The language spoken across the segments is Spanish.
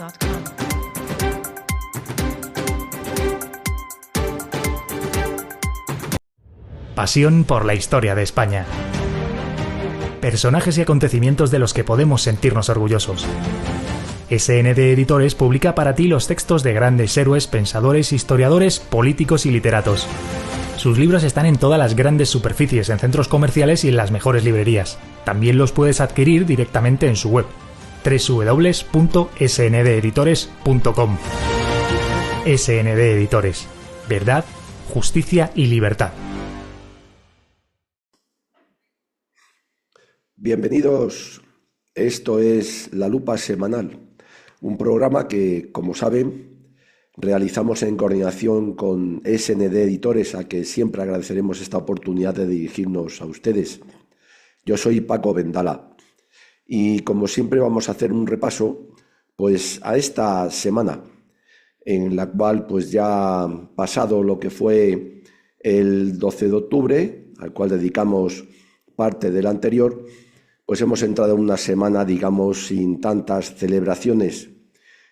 gmail.com. Pasión por la historia de España. Personajes y acontecimientos de los que podemos sentirnos orgullosos. SND Editores publica para ti los textos de grandes héroes, pensadores, historiadores, políticos y literatos. Sus libros están en todas las grandes superficies, en centros comerciales y en las mejores librerías. También los puedes adquirir directamente en su web, www.sndeditores.com. SND Editores. Verdad, justicia y libertad. Bienvenidos, esto es La Lupa Semanal, un programa que, como saben, realizamos en coordinación con SND Editores, a que siempre agradeceremos esta oportunidad de dirigirnos a ustedes. Yo soy Paco Vendala y, como siempre, vamos a hacer un repaso pues, a esta semana, en la cual pues, ya pasado lo que fue el 12 de octubre, al cual dedicamos parte del anterior, pues hemos entrado en una semana, digamos, sin tantas celebraciones.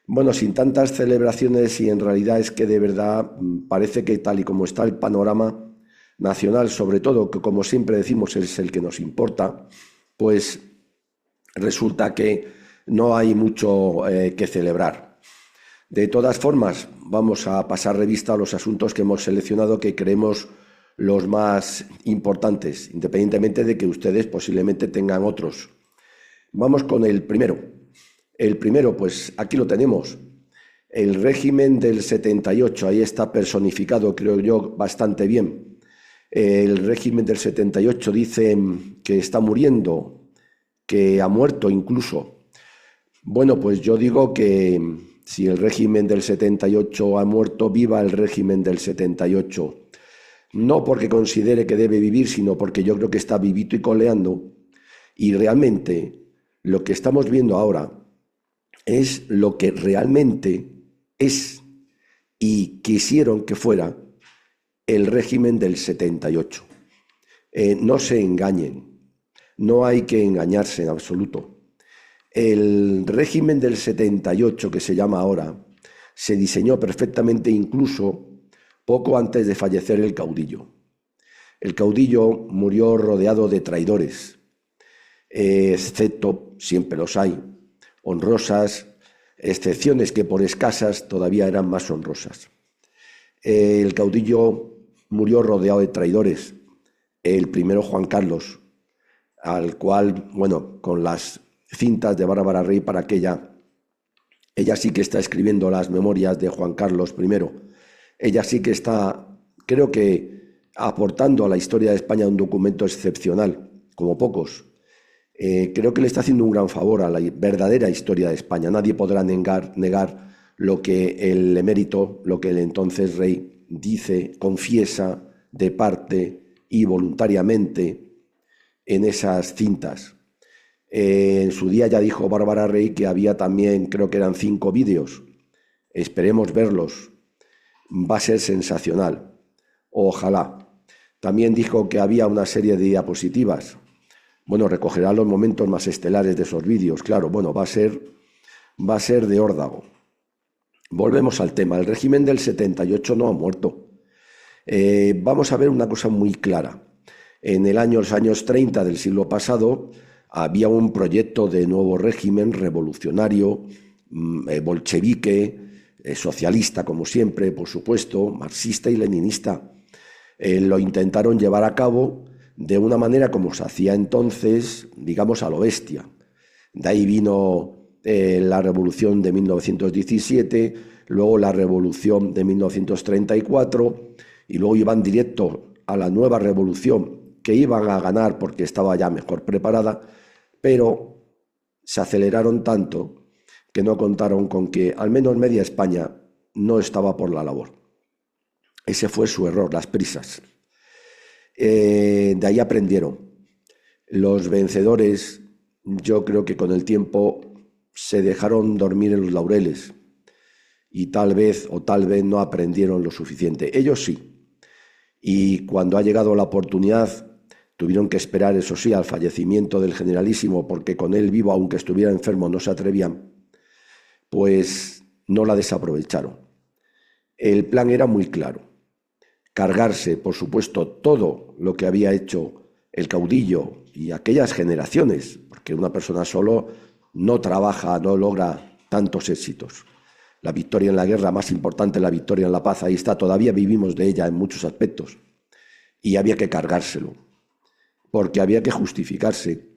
Bueno, sin tantas celebraciones, y en realidad es que de verdad parece que tal y como está el panorama nacional, sobre todo, que como siempre decimos es el que nos importa, pues resulta que no hay mucho que celebrar. De todas formas, vamos a pasar revista a los asuntos que hemos seleccionado, que creemos los más importantes, independientemente de que ustedes posiblemente tengan otros. Vamos con el primero. El primero, pues aquí lo tenemos. El régimen del 78, ahí está personificado, creo yo, bastante bien. El régimen del 78 dice que está muriendo, que ha muerto incluso. Bueno, pues yo digo que si el régimen del 78 ha muerto, viva el régimen del 78. No porque considere que debe vivir, sino porque yo creo que está vivito y coleando. Y realmente lo que estamos viendo ahora es lo que realmente es y quisieron que fuera el régimen del 78. No se engañen, no hay que engañarse en absoluto. El régimen del 78, que se llama ahora, se diseñó perfectamente incluso poco antes de fallecer el caudillo. El caudillo murió rodeado de traidores, excepto, siempre los hay, honrosas excepciones que por escasas todavía eran más honrosas. El caudillo murió rodeado de traidores. El primero, Juan Carlos, al cual, bueno, con las cintas de Bárbara Rey para que ella sí que está escribiendo las memorias de Juan Carlos I. Ella sí que está, creo que, aportando a la historia de España un documento excepcional, como pocos. Creo que le está haciendo un gran favor a la verdadera historia de España. Nadie podrá negar lo que el emérito, lo que el entonces rey dice, confiesa de parte y voluntariamente en esas cintas. En su día ya dijo Bárbara Rey que había también, creo que eran 5 vídeos. Esperemos verlos. Va a ser sensacional. Ojalá. También dijo que había una serie de diapositivas. Bueno, recogerá los momentos más estelares de esos vídeos, claro. Bueno, va a ser de órdago. Volvemos al tema. El régimen del 78 no ha muerto. Vamos a ver una cosa muy clara. En los años 30 del siglo pasado había un proyecto de nuevo régimen revolucionario, bolchevique, socialista, como siempre, por supuesto, marxista y leninista. Lo intentaron llevar a cabo de una manera como se hacía entonces, digamos, a lo bestia. De ahí vino la revolución de 1917, luego la revolución de 1934, y luego iban directo a la nueva revolución, que iban a ganar porque estaba ya mejor preparada, pero se aceleraron tanto que no contaron con que al menos media España no estaba por la labor. Ese fue su error, las prisas. De ahí aprendieron. Los vencedores, yo creo que con el tiempo se dejaron dormir en los laureles y tal vez no aprendieron lo suficiente. Ellos sí. Y cuando ha llegado la oportunidad, tuvieron que esperar, eso sí, al fallecimiento del generalísimo, porque con él vivo, aunque estuviera enfermo, no se atrevían. pues no la desaprovecharon. El plan era muy claro: cargarse, por supuesto, todo lo que había hecho el caudillo y aquellas generaciones, porque una persona solo no trabaja, no logra tantos éxitos. La victoria en la guerra, más importante la victoria en la paz, ahí está, todavía vivimos de ella en muchos aspectos. Y había que cargárselo, porque había que justificarse.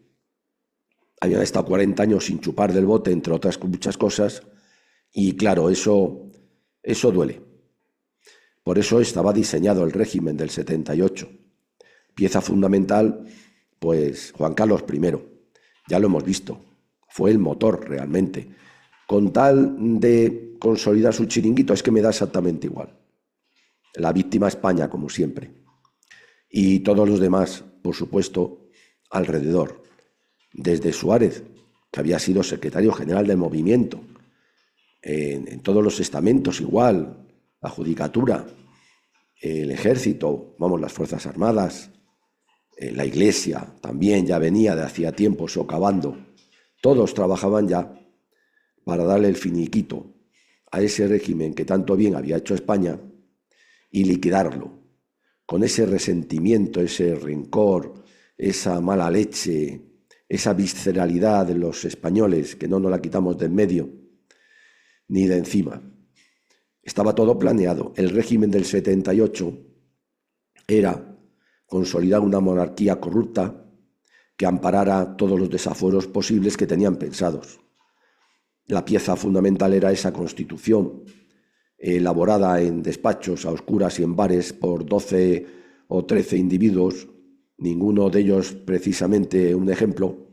Habían estado 40 años sin chupar del bote, entre otras muchas cosas, y claro, eso duele. Por eso estaba diseñado el régimen del 78. Pieza fundamental, pues Juan Carlos I. Ya lo hemos visto, fue el motor realmente. Con tal de consolidar su chiringuito, es que me da exactamente igual. La víctima España, como siempre. Y todos los demás, por supuesto, alrededor. Desde Suárez, que había sido secretario general del movimiento, en todos los estamentos igual, la judicatura, el ejército, las Fuerzas Armadas, la Iglesia también ya venía de hacía tiempo socavando. Todos trabajaban ya para darle el finiquito a ese régimen que tanto bien había hecho España y liquidarlo, con ese resentimiento, ese rencor, esa mala leche, esa visceralidad de los españoles que no nos la quitamos de en medio ni de encima. Estaba todo planeado. El régimen del 78 era consolidar una monarquía corrupta que amparara todos los desafueros posibles que tenían pensados. La pieza fundamental era esa constitución, elaborada en despachos a oscuras y en bares por 12 o 13 individuos, ninguno de ellos precisamente un ejemplo,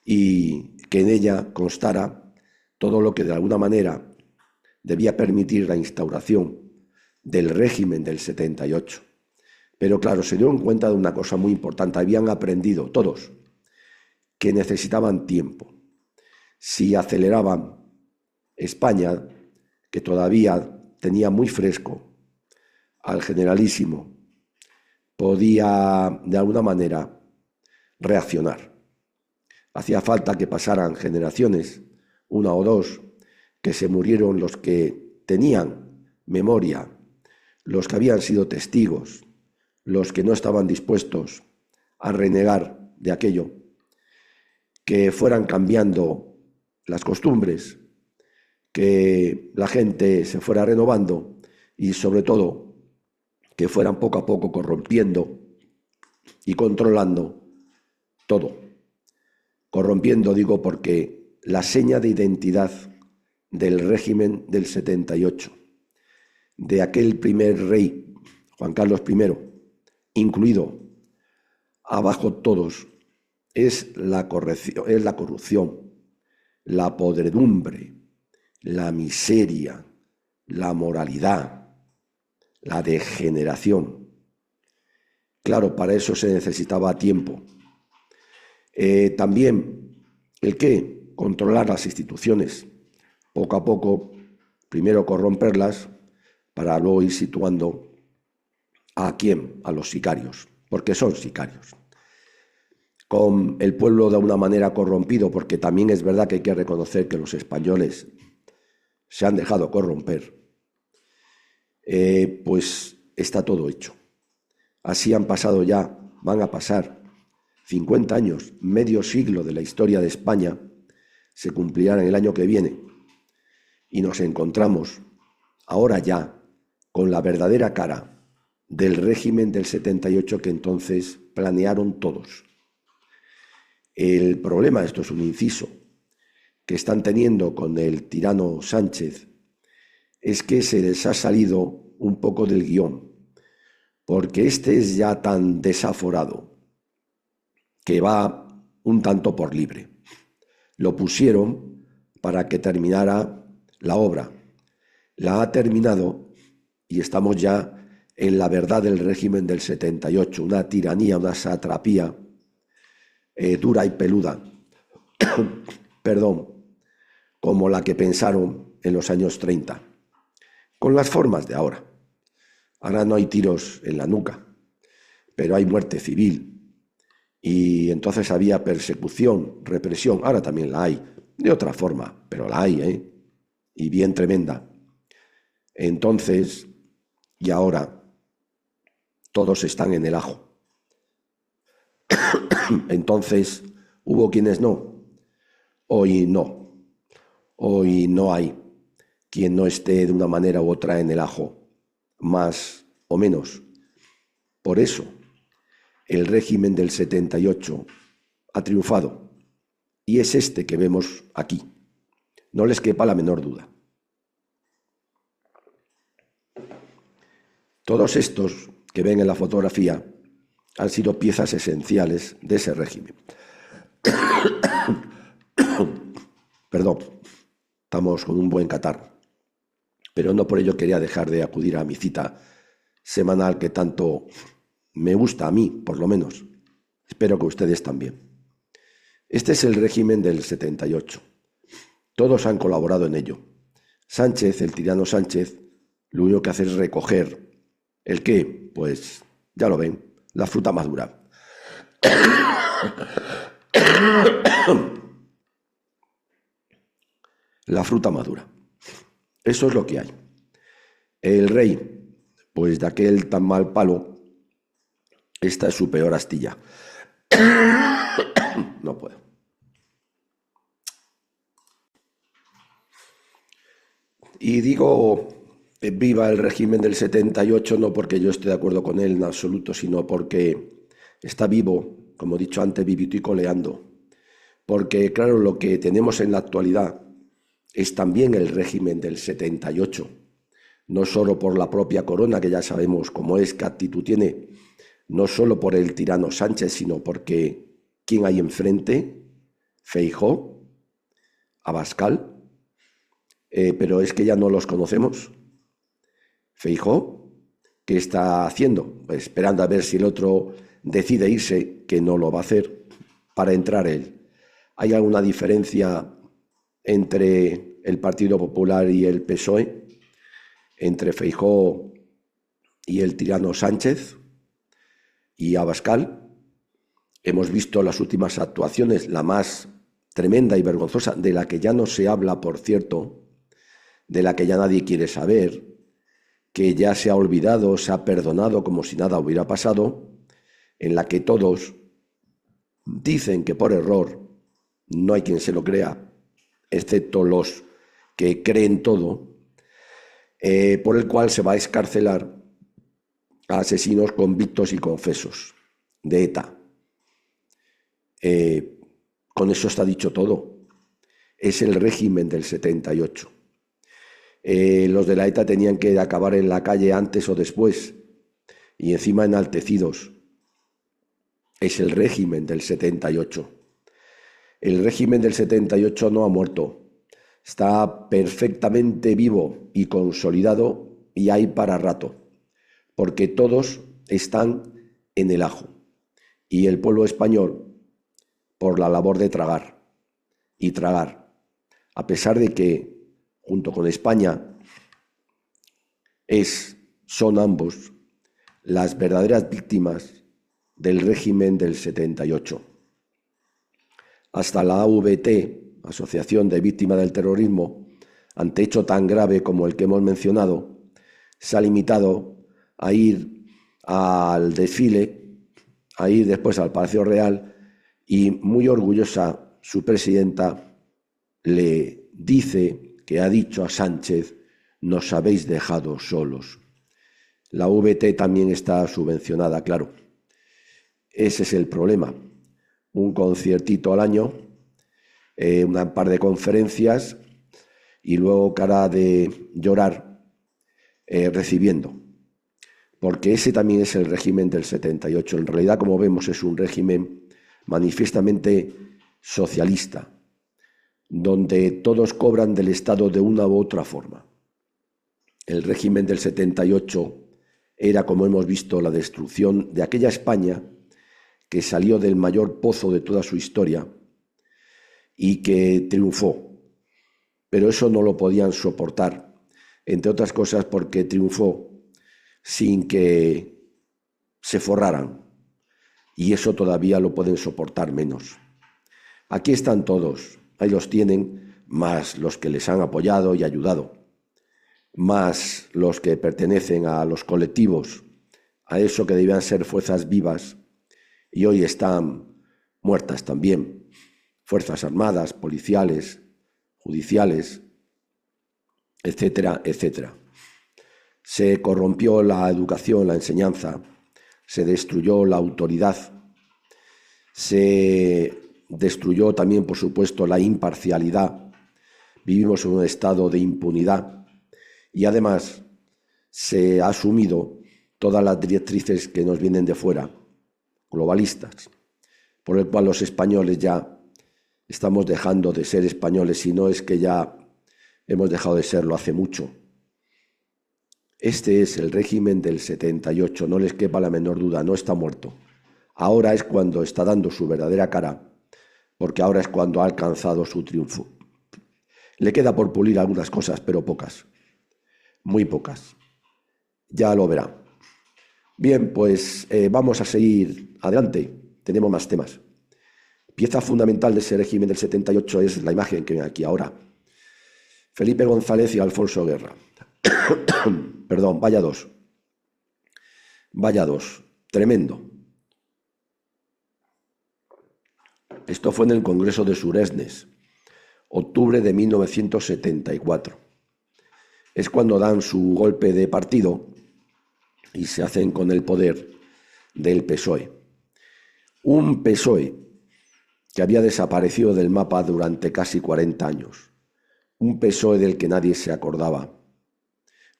y que en ella constara todo lo que de alguna manera debía permitir la instauración del régimen del 78. Pero claro, se dieron cuenta de una cosa muy importante. Habían aprendido todos que necesitaban tiempo. Si aceleraban España, que todavía tenía muy fresco al generalísimo, podía de alguna manera reaccionar. Hacía falta que pasaran generaciones, una o dos, que se murieron los que tenían memoria, los que habían sido testigos, los que no estaban dispuestos a renegar de aquello, que fueran cambiando las costumbres, que la gente se fuera renovando y sobre todo que fueran poco a poco corrompiendo y controlando todo. Corrompiendo, digo, porque la seña de identidad del régimen del 78, de aquel primer rey, Juan Carlos I, incluido abajo todos, es la corrupción, la podredumbre, la miseria, la moralidad, la degeneración. Claro, para eso se necesitaba tiempo. También el qué, controlar las instituciones. Poco a poco, primero corromperlas para luego ir situando a quién, a los sicarios, porque son sicarios. Con el pueblo de una manera corrompido, porque también es verdad que hay que reconocer que los españoles se han dejado corromper, pues está todo hecho. Así han pasado ya, van a pasar 50 años, medio siglo de la historia de España, se cumplirán el año que viene, y nos encontramos ahora ya con la verdadera cara del régimen del 78 que entonces planearon todos. El problema, esto es un inciso, que están teniendo con el tirano Sánchez, es que se les ha salido un poco del guión, porque este es ya tan desaforado que va un tanto por libre. Lo pusieron para que terminara la obra. La ha terminado y estamos ya en la verdad del régimen del 78, una tiranía, una satrapía dura y peluda, perdón, como la que pensaron en los años 30, con las formas de ahora. Ahora no hay tiros en la nuca, pero hay muerte civil. Y entonces había persecución, represión, ahora también la hay, de otra forma, pero la hay, y bien tremenda. Entonces, y ahora, todos están en el ajo. Entonces, hubo quienes no. Hoy no. Hoy no hay quien no esté de una manera u otra en el ajo, más o menos. Por eso, el régimen del 78 ha triunfado, y es este que vemos aquí. No les quepa la menor duda. Todos estos que ven en la fotografía han sido piezas esenciales de ese régimen. Perdón, estamos con un buen catarro, pero no por ello quería dejar de acudir a mi cita semanal que tanto me gusta a mí, por lo menos. Espero que ustedes también. Este es el régimen del 78. Todos han colaborado en ello. Sánchez, el tirano Sánchez, lo único que hace es recoger ¿el qué? Pues ya lo ven, la fruta madura. La fruta madura. Eso es lo que hay. El rey, pues de aquel tan mal palo, esta es su peor astilla. No puedo. Y digo viva el régimen del 78 no porque yo esté de acuerdo con él en absoluto, sino porque está vivo, como he dicho antes, vivito y coleando. Porque, claro, lo que tenemos en la actualidad es también el régimen del 78. No solo por la propia corona, que ya sabemos cómo es, qué actitud tiene, no solo por el tirano Sánchez, sino porque ¿quién hay enfrente? Feijóo, Abascal, pero es que ya no los conocemos. Feijóo, ¿qué está haciendo? Pues esperando a ver si el otro decide irse, que no lo va a hacer, para entrar él. ¿Hay alguna diferencia entre el Partido Popular y el PSOE? ¿Entre Feijóo y el tirano Sánchez y Abascal? Hemos visto las últimas actuaciones, la más tremenda y vergonzosa, de la que ya no se habla, por cierto, de la que ya nadie quiere saber, que ya se ha olvidado, se ha perdonado como si nada hubiera pasado, en la que todos dicen que por error, no hay quien se lo crea, excepto los que creen todo, por el cual se va a excarcelar a asesinos convictos y confesos de ETA. Con eso está dicho todo. Es el régimen del 78. Los de la ETA tenían que acabar en la calle antes o después, y encima enaltecidos. Es el régimen del 78. El régimen del 78 no ha muerto. Está perfectamente vivo y consolidado, y hay para rato, porque todos están en el ajo. Y el pueblo español, por la labor de tragar y tragar, a pesar de que, junto con España, son ambos las verdaderas víctimas del régimen del 78. Hasta la AVT, Asociación de Víctimas del Terrorismo, ante hecho tan grave como el que hemos mencionado, se ha limitado a ir al desfile, a ir después al Palacio Real, y muy orgullosa su presidenta le dice que ha dicho a Sánchez: nos habéis dejado solos. La VT también está subvencionada, claro. Ese es el problema. Un conciertito al año, un par de conferencias, y luego cara de llorar recibiendo. Porque ese también es el régimen del 78. En realidad, como vemos, es un régimen manifiestamente socialista, donde todos cobran del Estado de una u otra forma. El régimen del 78 era, como hemos visto, la destrucción de aquella España que salió del mayor pozo de toda su historia y que triunfó. Pero eso no lo podían soportar, entre otras cosas porque triunfó sin que se forraran, y eso todavía lo pueden soportar menos. Aquí están todos, ahí los tienen, más los que les han apoyado y ayudado, más los que pertenecen a los colectivos, a eso que debían ser fuerzas vivas y hoy están muertas también, fuerzas armadas, policiales, judiciales, etcétera, etcétera. Se corrompió la educación, la enseñanza, se destruyó la autoridad, se destruyó también, por supuesto, la imparcialidad. Vivimos en un estado de impunidad y además se ha asumido todas las directrices que nos vienen de fuera, globalistas, por el cual los españoles ya estamos dejando de ser españoles, si no es que ya hemos dejado de serlo hace mucho. Este es el régimen del 78, no les quepa la menor duda, no está muerto. Ahora es cuando está dando su verdadera cara, porque ahora es cuando ha alcanzado su triunfo. Le queda por pulir algunas cosas, pero pocas, muy pocas. Ya lo verá. Bien, pues vamos a seguir adelante, tenemos más temas. Pieza fundamental de ese régimen del 78 es la imagen que ven aquí ahora. Felipe González y Alfonso Guerra. Perdón, vaya dos. Vaya dos. Tremendo. Esto fue en el Congreso de Suresnes, octubre de 1974. Es cuando dan su golpe de partido y se hacen con el poder del PSOE. Un PSOE que había desaparecido del mapa durante casi 40 años. Un PSOE del que nadie se acordaba.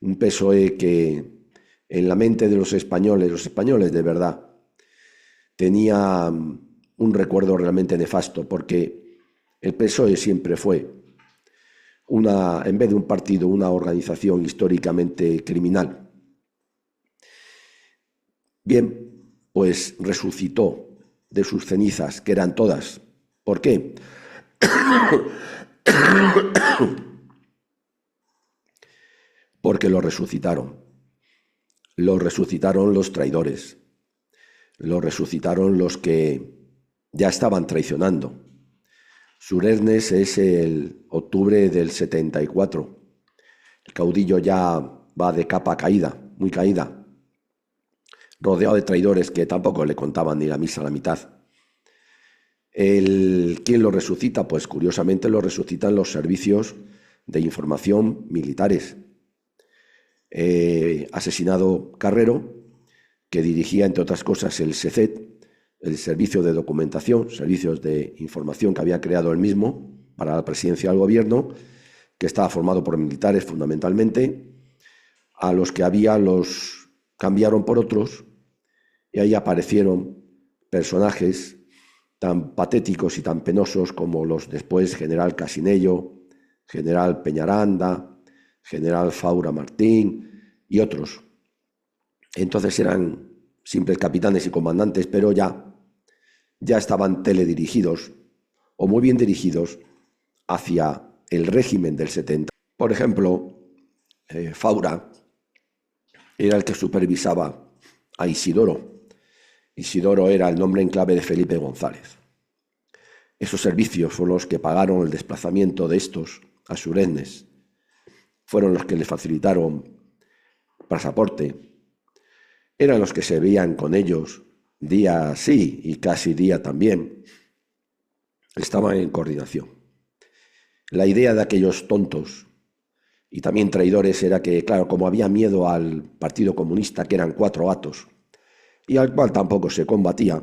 Un PSOE que en la mente de los españoles de verdad, tenía un recuerdo realmente nefasto, porque el PSOE siempre fue, en vez de un partido, una organización históricamente criminal. Bien, pues resucitó de sus cenizas, que eran todas. ¿Por qué? Porque lo resucitaron. Lo resucitaron los traidores. Lo resucitaron los que ya estaban traicionando. Suresnes es el octubre del 74. El caudillo ya va de capa caída, muy caída, rodeado de traidores que tampoco le contaban ni la misa a la mitad. ¿Quién lo resucita? Pues curiosamente lo resucitan los servicios de información militares. Asesinado Carrero, que dirigía, entre otras cosas, el SECET, el Servicio de Documentación, servicios de información que había creado él mismo para la presidencia del gobierno, que estaba formado por militares fundamentalmente, a los que los cambiaron por otros, y ahí aparecieron personajes tan patéticos y tan penosos como los después general Casinello, general Peñaranda, general Faura Martín y otros. Entonces eran simples capitanes y comandantes, pero ya estaban teledirigidos o muy bien dirigidos hacia el régimen del 70. Por ejemplo, Faura era el que supervisaba a Isidoro. Isidoro era el nombre en clave de Felipe González. Esos servicios fueron los que pagaron el desplazamiento de estos a Suresnes. Fueron los que le facilitaron pasaporte. Eran los que se veían con ellos día sí y casi día también. Estaban en coordinación. La idea de aquellos tontos y también traidores era que, claro, como había miedo al Partido Comunista, que eran 4 gatos, y al cual tampoco se combatía,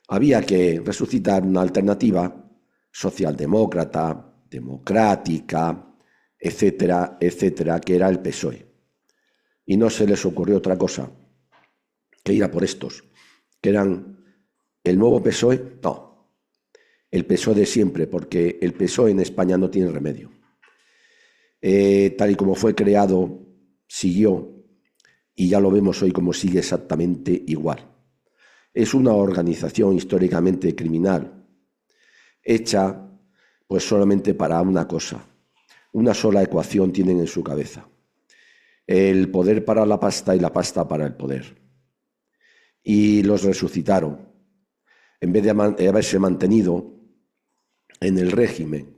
había que resucitar una alternativa socialdemócrata, democrática, etcétera, etcétera, que era el PSOE. Y no se les ocurrió otra cosa que ir a por estos, que eran el nuevo PSOE, no, el PSOE de siempre, porque el PSOE en España no tiene remedio. Tal y como fue creado, siguió, y ya lo vemos hoy como sigue exactamente igual. Es una organización históricamente criminal, hecha pues solamente para una cosa. Una sola ecuación tienen en su cabeza: el poder para la pasta y la pasta para el poder. Y los resucitaron. En vez de haberse mantenido en el régimen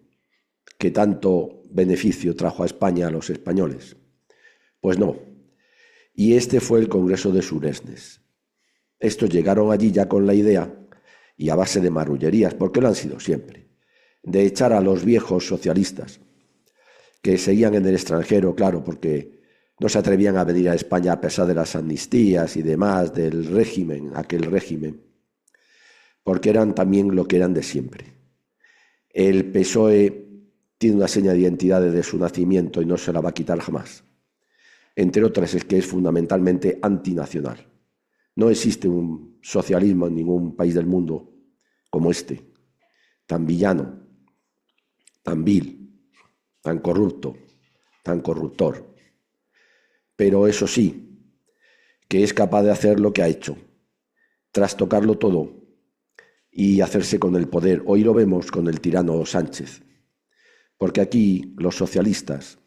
que tanto beneficio trajo a España a los españoles. Pues no. Y este fue el Congreso de Suresnes. Estos llegaron allí ya con la idea, y a base de marrullerías, porque lo han sido siempre, de echar a los viejos socialistas que seguían en el extranjero, claro, porque no se atrevían a venir a España a pesar de las amnistías y demás del régimen, aquel régimen, porque eran también lo que eran de siempre. El PSOE tiene una seña de identidad desde su nacimiento y no se la va a quitar jamás. Entre otras es que es fundamentalmente antinacional. No existe un socialismo en ningún país del mundo como este, tan villano, tan vil, tan corrupto, tan corruptor. Pero eso sí, que es capaz de hacer lo que ha hecho, trastocarlo todo y hacerse con el poder. Hoy lo vemos con el tirano Sánchez, porque aquí los socialistas,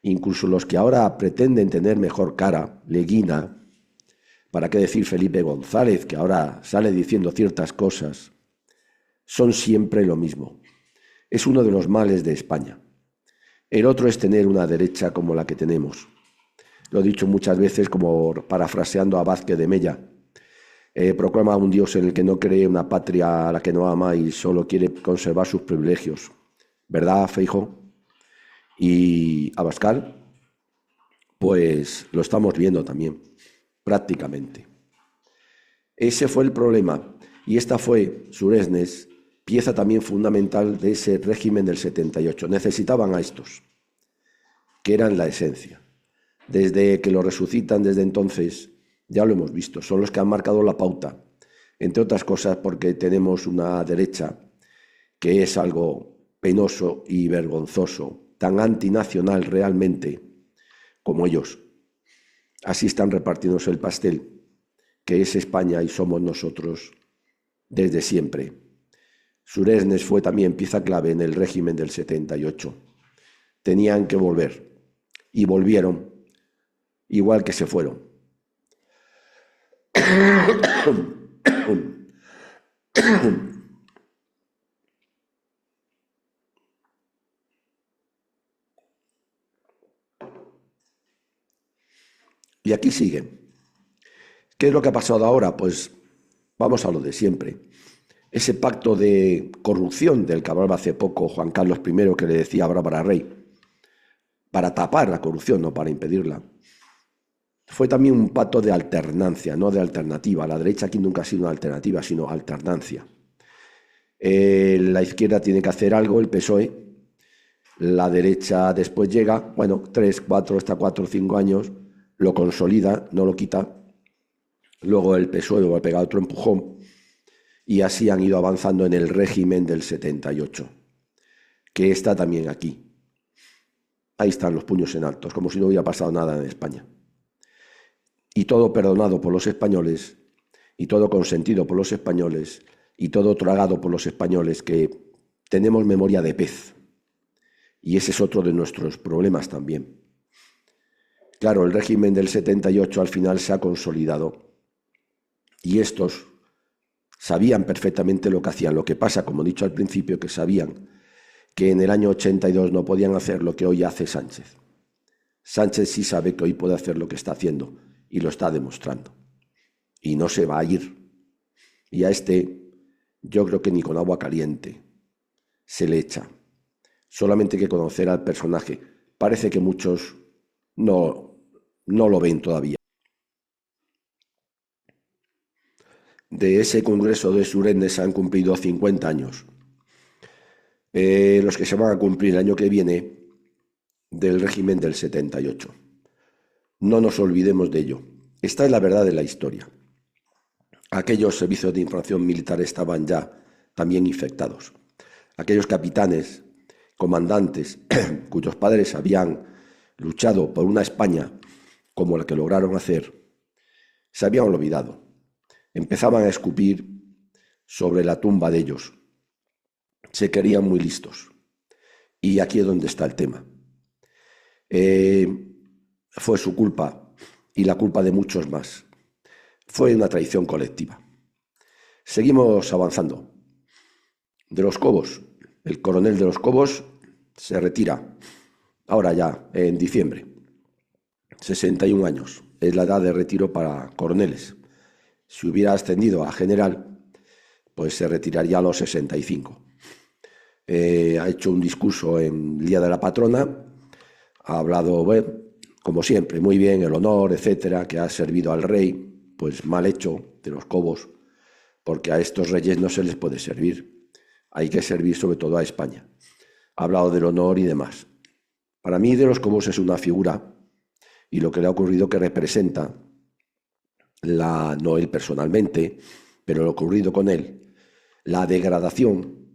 incluso los que ahora pretenden tener mejor cara, Leguina, ¿para qué decir Felipe González, que ahora sale diciendo ciertas cosas? Son siempre lo mismo. Es uno de los males de España. El otro es tener una derecha como la que tenemos. Lo he dicho muchas veces, como parafraseando a Vázquez de Mella. Proclama un Dios en el que no cree, una patria a la que no ama y solo quiere conservar sus privilegios. ¿Verdad, Feijóo? Y Abascal, pues lo estamos viendo también, prácticamente. Ese fue el problema. Y esta fue, Suresnes, pieza también fundamental de ese régimen del 78. Necesitaban a estos, que eran la esencia. Desde que lo resucitan, desde entonces, ya lo hemos visto, son los que han marcado la pauta, entre otras cosas porque tenemos una derecha que es algo penoso y vergonzoso, tan antinacional realmente como ellos. Así están repartiéndose el pastel, que es España y somos nosotros desde siempre. Suresnes fue también pieza clave en el régimen del 78. Tenían que volver, y volvieron, igual que se fueron. Y aquí siguen. ¿Qué es lo que ha pasado ahora? Pues vamos a lo de siempre. Ese pacto de corrupción del que hablaba hace poco Juan Carlos I, que le decía a Bárbara Rey, para tapar la corrupción, no para impedirla, fue también un pacto de alternancia, no de alternativa. La derecha aquí nunca ha sido una alternativa, sino alternancia. La izquierda tiene que hacer algo, el PSOE. La derecha después llega, bueno, 3, 4, hasta 4 o 5 años, lo consolida, no lo quita. Luego el PSOE va a pegar otro empujón y así han ido avanzando en el régimen del 78, que está también aquí. Ahí están los puños en alto, como si no hubiera pasado nada en España. Y todo perdonado por los españoles, y todo consentido por los españoles, y todo tragado por los españoles, que tenemos memoria de pez. Y ese es otro de nuestros problemas también. Claro, el régimen del 78 al final se ha consolidado. Y estos sabían perfectamente lo que hacían. Lo que pasa, como he dicho al principio, que sabían que en el año 82 no podían hacer lo que hoy hace Sánchez. Sánchez sí sabe que hoy puede hacer lo que está haciendo y lo está demostrando. Y no se va a ir. Y a este, yo creo que ni con agua caliente se le echa. Solamente hay que conocer al personaje. Parece que muchos no lo ven todavía. De ese Congreso de Suresnes se han cumplido 50 años. Los que se van a cumplir el año que viene del régimen del 78. No nos olvidemos de ello. Esta es la verdad de la historia. Aquellos servicios de información militar estaban ya también infectados. Aquellos capitanes, comandantes, cuyos padres habían luchado por una España como la que lograron hacer, se habían olvidado. Empezaban a escupir sobre la tumba de ellos. Se creían muy listos. Y aquí es donde está el tema. Fue su culpa y la culpa de muchos más. Fue una traición colectiva. Seguimos avanzando. De los Cobos, el coronel de los Cobos se retira, ahora ya, en diciembre. 61 años, es la edad de retiro para coroneles. Si hubiera ascendido a general, pues se retiraría a los 65. Ha hecho un discurso en el Día de la Patrona, ha hablado, bueno, como siempre, muy bien, el honor, etcétera, que ha servido al rey, pues mal hecho de los Cobos, porque a estos reyes no se les puede servir, hay que servir sobre todo a España. Ha hablado del honor y demás. Para mí, de los Cobos es una figura, y lo que le ha ocurrido que representa, no él personalmente, pero lo ocurrido con él, la degradación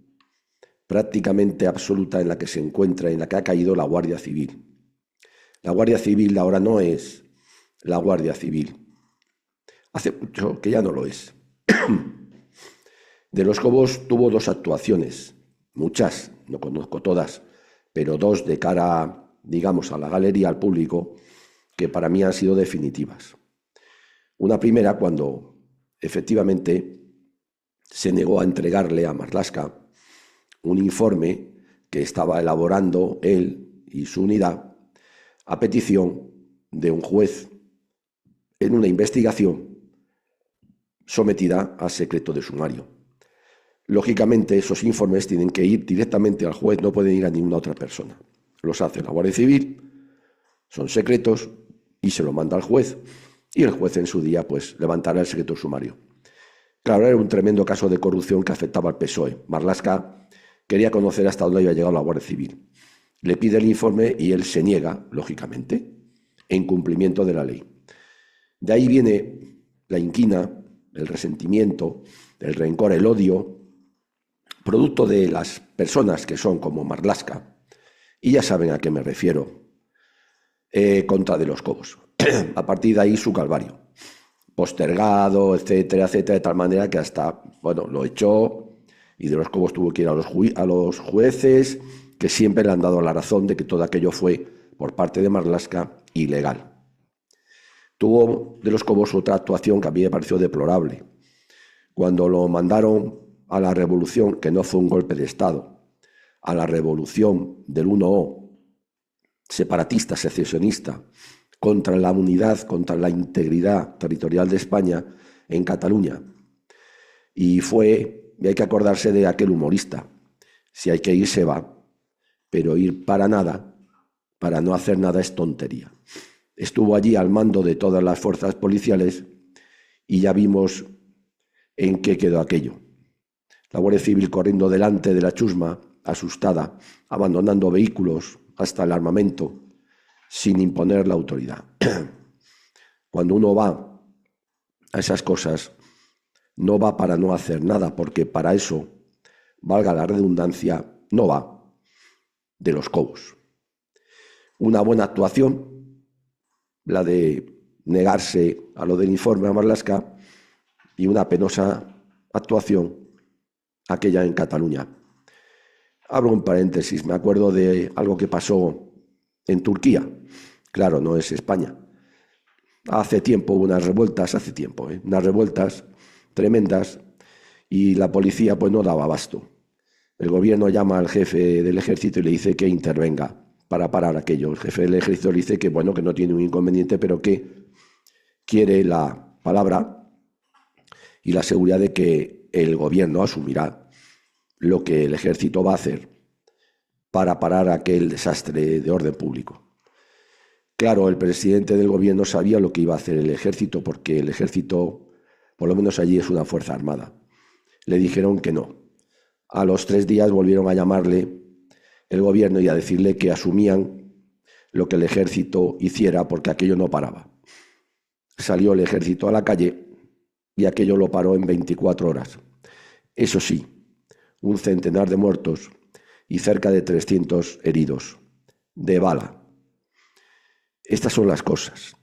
prácticamente absoluta en la que se encuentra, en la que ha caído la Guardia Civil. La Guardia Civil ahora no es la Guardia Civil. Hace mucho que ya no lo es. De los Cobos tuvo 2 actuaciones, muchas, no conozco todas, pero 2 de cara, digamos, a la galería, al público, que para mí han sido definitivas. Una primera cuando efectivamente se negó a entregarle a Marlaska un informe que estaba elaborando él y su unidad a petición de un juez en una investigación sometida a secreto de sumario. Lógicamente, esos informes tienen que ir directamente al juez, no pueden ir a ninguna otra persona. Los hace la Guardia Civil, son secretos y se lo manda al juez, y el juez en su día pues levantará el secreto sumario. Claro, era un tremendo caso de corrupción que afectaba al PSOE. Marlaska quería conocer hasta dónde había llegado la Guardia Civil. Le pide el informe y él se niega, lógicamente, en cumplimiento de la ley. De ahí viene la inquina, el resentimiento, el rencor, el odio, producto de las personas que son como Marlaska, y ya saben a qué me refiero, contra de los Cobos. A partir de ahí su calvario, postergado, etcétera, etcétera, de tal manera que hasta, bueno, lo echó, y de los Cobos tuvo que ir a los jueces, que siempre le han dado la razón de que todo aquello fue, por parte de Marlaska, ilegal. Tuvo de los Cobos otra actuación que a mí me pareció deplorable. Cuando lo mandaron a la revolución, que no fue un golpe de Estado, a la revolución del 1O, separatista, secesionista, contra la unidad, contra la integridad territorial de España en Cataluña. Y hay que acordarse de aquel humorista, si hay que ir se va, pero ir para nada, para no hacer nada es tontería. Estuvo allí al mando de todas las fuerzas policiales y ya vimos en qué quedó aquello. La Guardia Civil corriendo delante de la chusma, asustada, abandonando vehículos hasta el armamento, sin imponer la autoridad. Cuando uno va a esas cosas, no va para no hacer nada, porque para eso, valga la redundancia, no va de los Cobos. Una buena actuación, la de negarse a lo del informe a Marlaska, y una penosa actuación, aquella en Cataluña. Abro un paréntesis, me acuerdo de algo que pasó en Turquía. Claro, no es España. Hace tiempo hubo unas revueltas, unas revueltas tremendas, y la policía pues no daba abasto. El gobierno llama al jefe del ejército y le dice que intervenga para parar aquello. El jefe del ejército le dice que bueno, que no tiene un inconveniente, pero que quiere la palabra y la seguridad de que el gobierno asumirá lo que el ejército va a hacer para parar aquel desastre de orden público. Claro, el presidente del gobierno sabía lo que iba a hacer el ejército, porque el ejército, por lo menos allí, es una fuerza armada. Le dijeron que no. A los 3 días volvieron a llamarle el gobierno y a decirle que asumían lo que el ejército hiciera, porque aquello no paraba. Salió el ejército a la calle y aquello lo paró en 24 horas. Eso sí, un centenar de muertos y cerca de 300 heridos de bala. Estas son las cosas.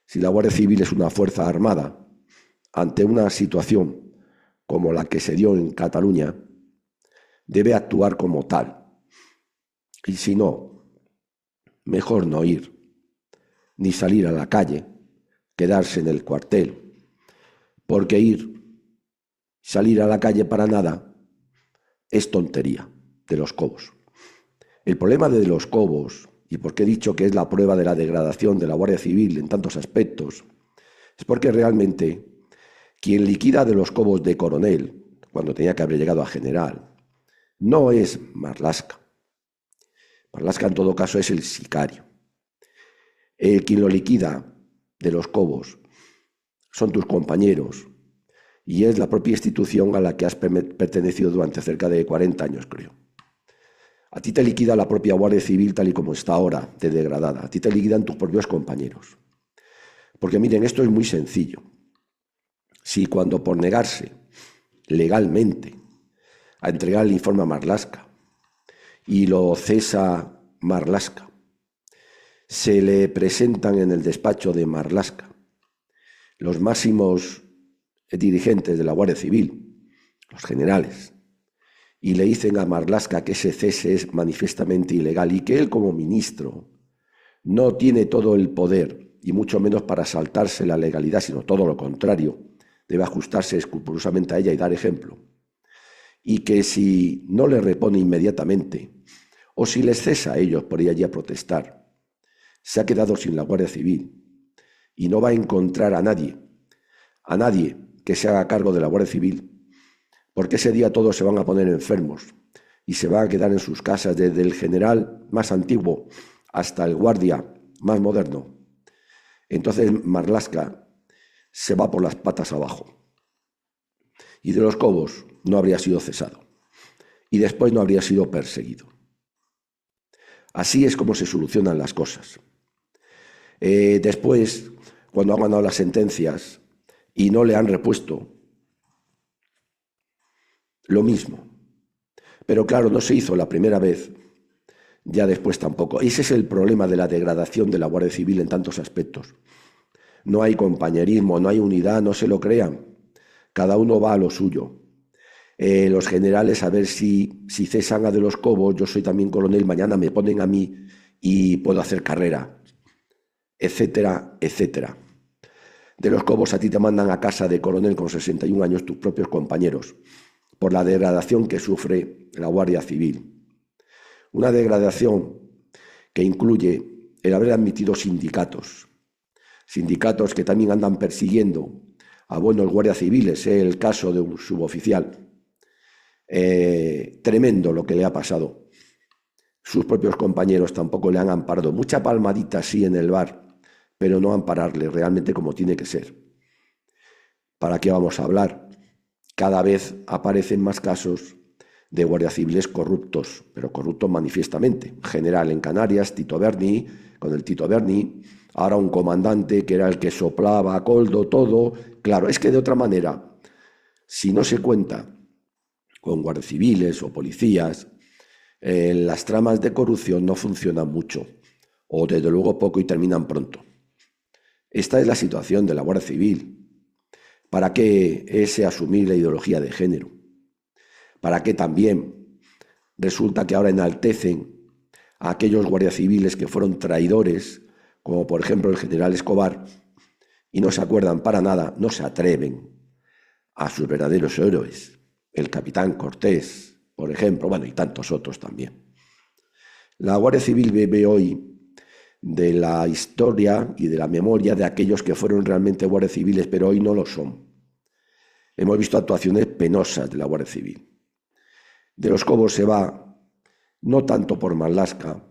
Si la Guardia Civil es una fuerza armada, ante una situación como la que se dio en Cataluña, debe actuar como tal. Y si no, mejor no ir, ni salir a la calle, quedarse en el cuartel, porque salir a la calle para nada, es tontería de los Cobos. El problema de Los Cobos, y por qué he dicho que es la prueba de la degradación de la Guardia Civil en tantos aspectos, es porque realmente quien liquida de Los Cobos de coronel, cuando tenía que haber llegado a general, no es Marlaska. Marlaska en todo caso es el sicario. Quien lo liquida de Los Cobos son tus compañeros y es la propia institución a la que has pertenecido durante cerca de 40 años, creo. A ti te liquida la propia Guardia Civil tal y como está ahora, de degradada. A ti te liquidan tus propios compañeros. Porque miren, esto es muy sencillo. Si cuando por negarse legalmente a entregar el informe a Marlaska y lo cesa Marlaska, se le presentan en el despacho de Marlaska los máximos dirigentes de la Guardia Civil, los generales, y le dicen a Marlaska que ese cese es manifiestamente ilegal y que él como ministro no tiene todo el poder, y mucho menos para saltarse la legalidad, sino todo lo contrario, debe ajustarse escrupulosamente a ella y dar ejemplo, y que si no le repone inmediatamente, o si les cesa a ellos por ir allí a protestar, se ha quedado sin la Guardia Civil y no va a encontrar a nadie que se haga cargo de la Guardia Civil, porque ese día todos se van a poner enfermos y se van a quedar en sus casas, desde el general más antiguo hasta el guardia más moderno. Entonces Marlaska se va por las patas abajo. Y de Los Cobos no habría sido cesado. Y después no habría sido perseguido. Así es como se solucionan las cosas. Después, cuando han ganado las sentencias y no le han repuesto, lo mismo. Pero claro, no se hizo la primera vez, ya después tampoco. Ese es el problema de la degradación de la Guardia Civil en tantos aspectos. No hay compañerismo, no hay unidad, no se lo crean. Cada uno va a lo suyo. Los generales, a ver si cesan a de Los Cobos, yo soy también coronel, mañana me ponen a mí y puedo hacer carrera, etcétera, etcétera. De Los Cobos a ti te mandan a casa de coronel con 61 años tus propios compañeros, por la degradación que sufre la Guardia Civil. Una degradación que incluye el haber admitido sindicatos que también andan persiguiendo a buenos guardias civiles, el caso de un suboficial. Tremendo lo que le ha pasado. Sus propios compañeros tampoco le han amparado. Mucha palmadita sí en el bar, pero no ampararle realmente como tiene que ser. ¿Para qué vamos a hablar? Cada vez aparecen más casos de guardias civiles corruptos, pero corruptos manifiestamente. General en Canarias, Tito Berni, con el Tito Berni, ahora un comandante que era el que soplaba a Coldo todo. Claro, es que de otra manera, si no se cuenta con guardias civiles o policías, las tramas de corrupción no funcionan mucho, o desde luego poco y terminan pronto. Esta es la situación de la Guardia Civil. ¿Para qué ese asumir la ideología de género? ¿Para qué también resulta que ahora enaltecen a aquellos guardias civiles que fueron traidores, como por ejemplo el general Escobar, y no se acuerdan para nada, no se atreven a sus verdaderos héroes? El capitán Cortés, por ejemplo, bueno, y tantos otros también. La Guardia Civil bebe hoy de la historia y de la memoria de aquellos que fueron realmente guardias civiles, pero hoy no lo son. Hemos visto actuaciones penosas de la Guardia Civil. De Los Cobos se va no tanto por Marlaska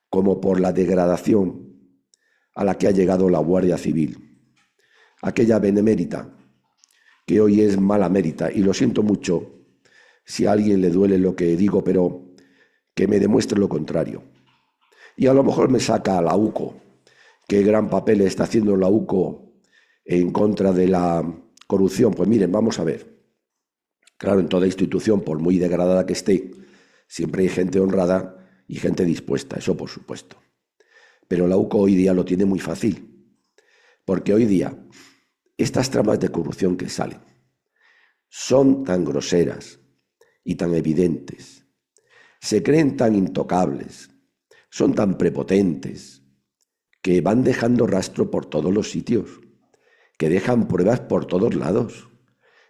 como por la degradación a la que ha llegado la Guardia Civil. Aquella benemérita que hoy es mala mérita, y lo siento mucho si a alguien le duele lo que digo, pero que me demuestre lo contrario. Y a lo mejor me saca a la UCO, qué gran papel está haciendo la UCO en contra de la corrupción. Pues miren, vamos a ver. Claro, en toda institución, por muy degradada que esté, siempre hay gente honrada y gente dispuesta, eso por supuesto. Pero la UCO hoy día lo tiene muy fácil, porque hoy día estas tramas de corrupción que salen son tan groseras y tan evidentes, se creen tan intocables, son tan prepotentes, que van dejando rastro por todos los sitios, que dejan pruebas por todos lados.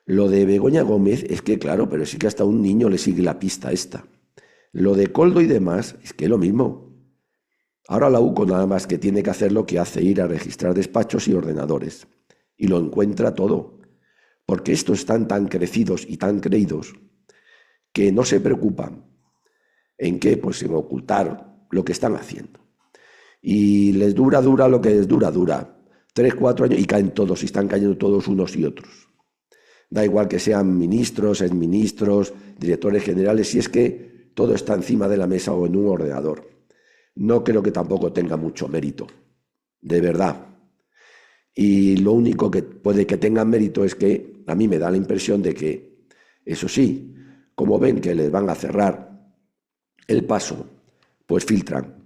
Lo de Begoña Gómez es que, claro, pero sí que hasta un niño le sigue la pista esta. Lo de Coldo y demás es que es lo mismo. Ahora la UCO nada más que tiene que hacer lo que hace, ir a registrar despachos y ordenadores. Y lo encuentra todo. Porque estos están tan crecidos y tan creídos que no se preocupan. ¿En qué? Pues en ocultar lo que están haciendo. Y les dura lo que les dura. 3, 4 años y caen todos, y están cayendo todos unos y otros. Da igual que sean ministros, exministros, directores generales, si es que todo está encima de la mesa o en un ordenador. No creo que tampoco tenga mucho mérito, de verdad. Y lo único que puede que tenga mérito es que a mí me da la impresión de que, eso sí, como ven que les van a cerrar el paso, pues filtran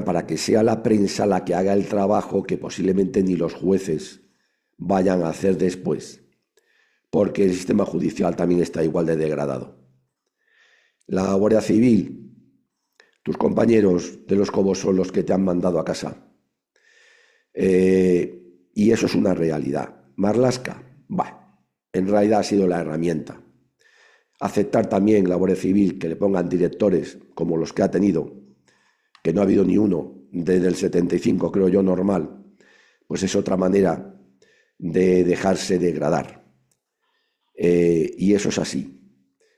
para que sea la prensa la que haga el trabajo que posiblemente ni los jueces vayan a hacer después, porque el sistema judicial también está igual de degradado. La Guardia Civil, tus compañeros de los Cobos son los que te han mandado a casa. Y eso es una realidad. Marlaska, en realidad ha sido la herramienta. Aceptar también la Guardia Civil que le pongan directores como los que ha tenido, que no ha habido ni uno desde el 75, creo yo, normal, pues es otra manera de dejarse degradar. Y eso es así.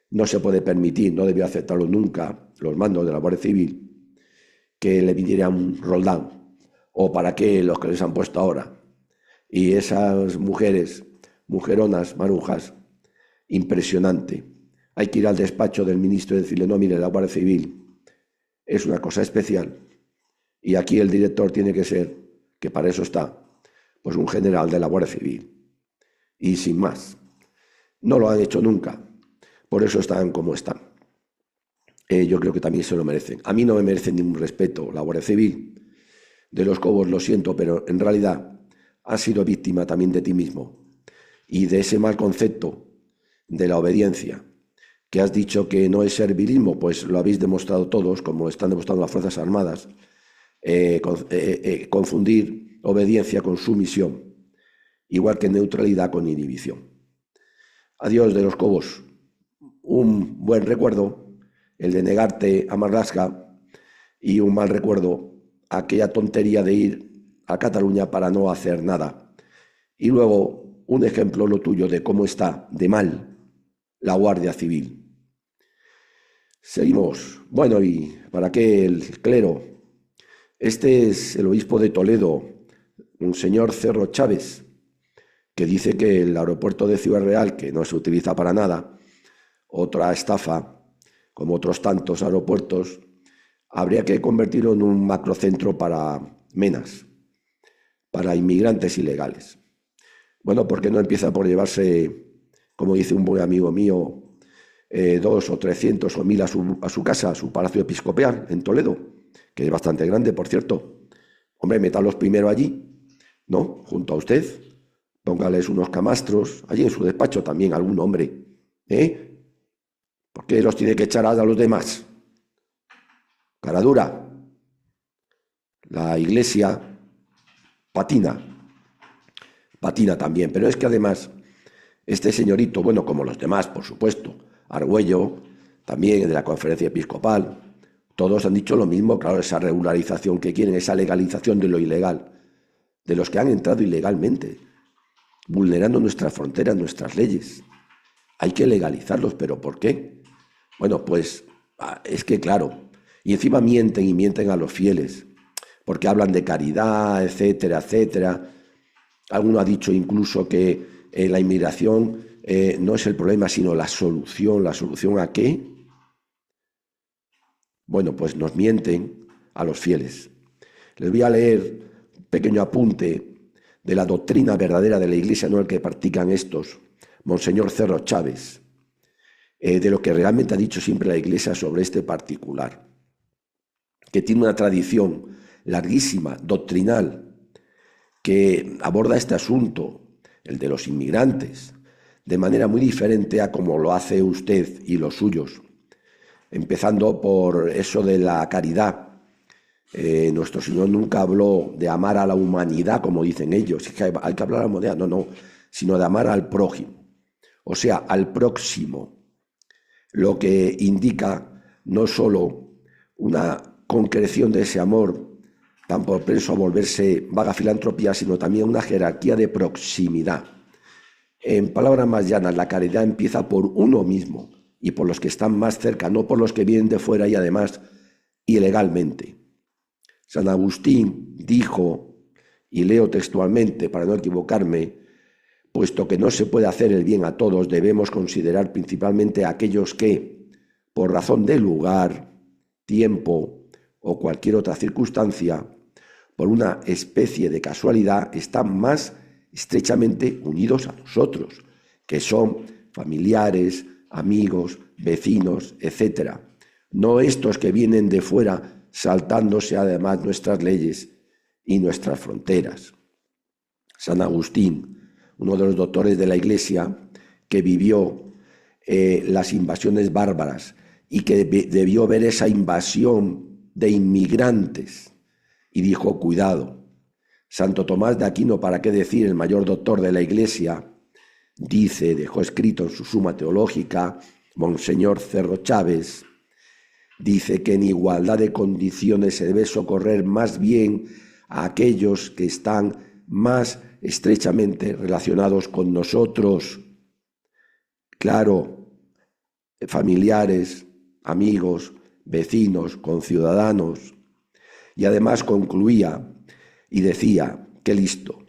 No se puede permitir, no debió aceptarlo nunca los mandos de la Guardia Civil, que le viniera un Roldán, o para qué los que les han puesto ahora. Y esas mujeres, mujeronas, marujas, impresionante. Hay que ir al despacho del ministro y decirle, no, mire, la Guardia Civil es una cosa especial y aquí el director tiene que ser, que para eso está, pues un general de la Guardia Civil. Y sin más. No lo han hecho nunca. Por eso están como están. Yo creo que también se lo merecen. A mí no me merecen ningún respeto la Guardia Civil. De los Cobos lo siento, pero en realidad has sido víctima también de ti mismo y de ese mal concepto de la obediencia, que has dicho que no es servilismo, pues lo habéis demostrado todos, como están demostrando las Fuerzas Armadas, confundir obediencia con sumisión, igual que neutralidad con inhibición. Adiós de los Cobos, un buen recuerdo, el de negarte a Marlaska, y un mal recuerdo, aquella tontería de ir a Cataluña para no hacer nada. Y luego un ejemplo lo tuyo de cómo está de mal la Guardia Civil. Seguimos. Bueno, ¿y para qué el clero? Este es el obispo de Toledo, un señor Cerro Chávez, que dice que el aeropuerto de Ciudad Real, que no se utiliza para nada, otra estafa, como otros tantos aeropuertos, habría que convertirlo en un macrocentro para menas, para inmigrantes ilegales. Bueno, ¿por qué no empieza por llevarse, como dice un buen amigo mío, 200 o 300 o 1000 a su casa, a su palacio episcopal en Toledo, que es bastante grande, por cierto? Hombre, métalos primero allí, ¿no? Junto a usted, póngales unos camastros, allí en su despacho también algún hombre, ¿eh? ¿Por qué los tiene que echar a los demás? Cara dura. La Iglesia patina también, pero es que además este señorito, bueno, como los demás, por supuesto, Argüello, también de la Conferencia Episcopal, todos han dicho lo mismo, claro, esa regularización que quieren, esa legalización de lo ilegal, de los que han entrado ilegalmente, vulnerando nuestras fronteras, nuestras leyes. Hay que legalizarlos, ¿pero por qué? Bueno, pues es que claro, y encima mienten a los fieles, porque hablan de caridad, etcétera, etcétera. Alguno ha dicho incluso que la inmigración no es el problema, sino la solución. ¿La solución a qué? Bueno, pues nos mienten a los fieles. Les voy a leer un pequeño apunte de la doctrina verdadera de la Iglesia, no el que practican estos, Monseñor Cerro Chávez, de lo que realmente ha dicho siempre la Iglesia sobre este particular, que tiene una tradición larguísima, doctrinal, que aborda este asunto, el de los inmigrantes, de manera muy diferente a como lo hace usted y los suyos, empezando por eso de la caridad. Nuestro Señor nunca habló de amar a la humanidad, como dicen ellos, es que hay que hablar a la humanidad, no, sino de amar al prójimo, o sea, al próximo, lo que indica no solo una concreción de ese amor tan propenso a volverse vaga filantropía, sino también una jerarquía de proximidad. En palabras más llanas, la caridad empieza por uno mismo y por los que están más cerca, no por los que vienen de fuera y además ilegalmente. San Agustín dijo, y leo textualmente para no equivocarme, puesto que no se puede hacer el bien a todos, debemos considerar principalmente a aquellos que, por razón de lugar, tiempo o cualquier otra circunstancia, por una especie de casualidad, están más estrechamente unidos a nosotros, que son familiares, amigos, vecinos, etc. No estos que vienen de fuera saltándose además nuestras leyes y nuestras fronteras. San Agustín, uno de los doctores de la Iglesia que vivió las invasiones bárbaras y que debió ver esa invasión de inmigrantes y dijo, cuidado. Santo Tomás de Aquino, para qué decir, el mayor doctor de la Iglesia, dice, dejó escrito en su Suma Teológica, Monseñor Cerro Chávez, dice que en igualdad de condiciones se debe socorrer más bien a aquellos que están más estrechamente relacionados con nosotros. Claro, familiares, amigos, vecinos, conciudadanos. Y además concluía y decía, qué listo,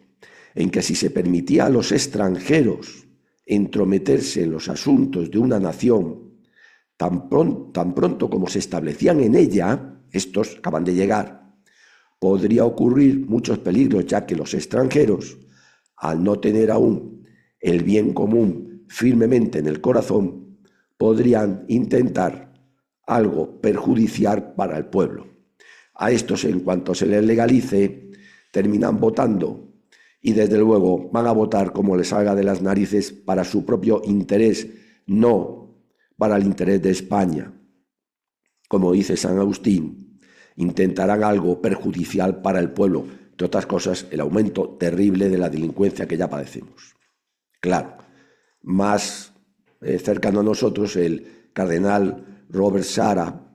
en que si se permitía a los extranjeros entrometerse en los asuntos de una nación, tan pronto como se establecían en ella, estos acaban de llegar, podría ocurrir muchos peligros, ya que los extranjeros, al no tener aún el bien común firmemente en el corazón, podrían intentar algo perjudicial para el pueblo. A estos, en cuanto se les legalice, terminan votando y desde luego van a votar como les salga de las narices para su propio interés, no para el interés de España. Como dice San Agustín, intentarán algo perjudicial para el pueblo, entre otras cosas, el aumento terrible de la delincuencia que ya padecemos. Claro, más cercano a nosotros, el cardenal Robert Sara,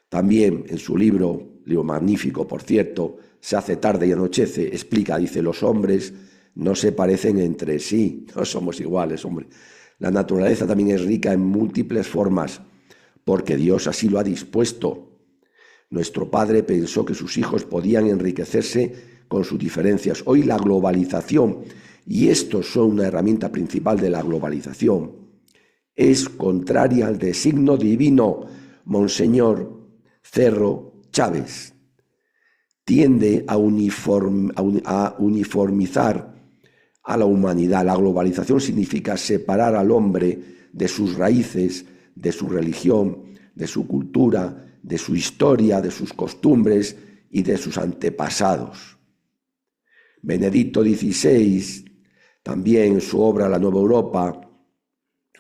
también en su libro magnífico, por cierto, Se hace tarde y anochece, explica, dice, los hombres no se parecen entre sí, no somos iguales, hombre. La naturaleza también es rica en múltiples formas, porque Dios así lo ha dispuesto. Nuestro Padre pensó que sus hijos podían enriquecerse con sus diferencias. Hoy la globalización, y estos son una herramienta principal de la globalización, es contraria al designio divino. Monseñor Cerro Chávez tiende a uniformizar a la humanidad. La globalización significa separar al hombre de sus raíces, de su religión, de su cultura, de su historia, de sus costumbres y de sus antepasados. Benedicto XVI, también en su obra La Nueva Europa,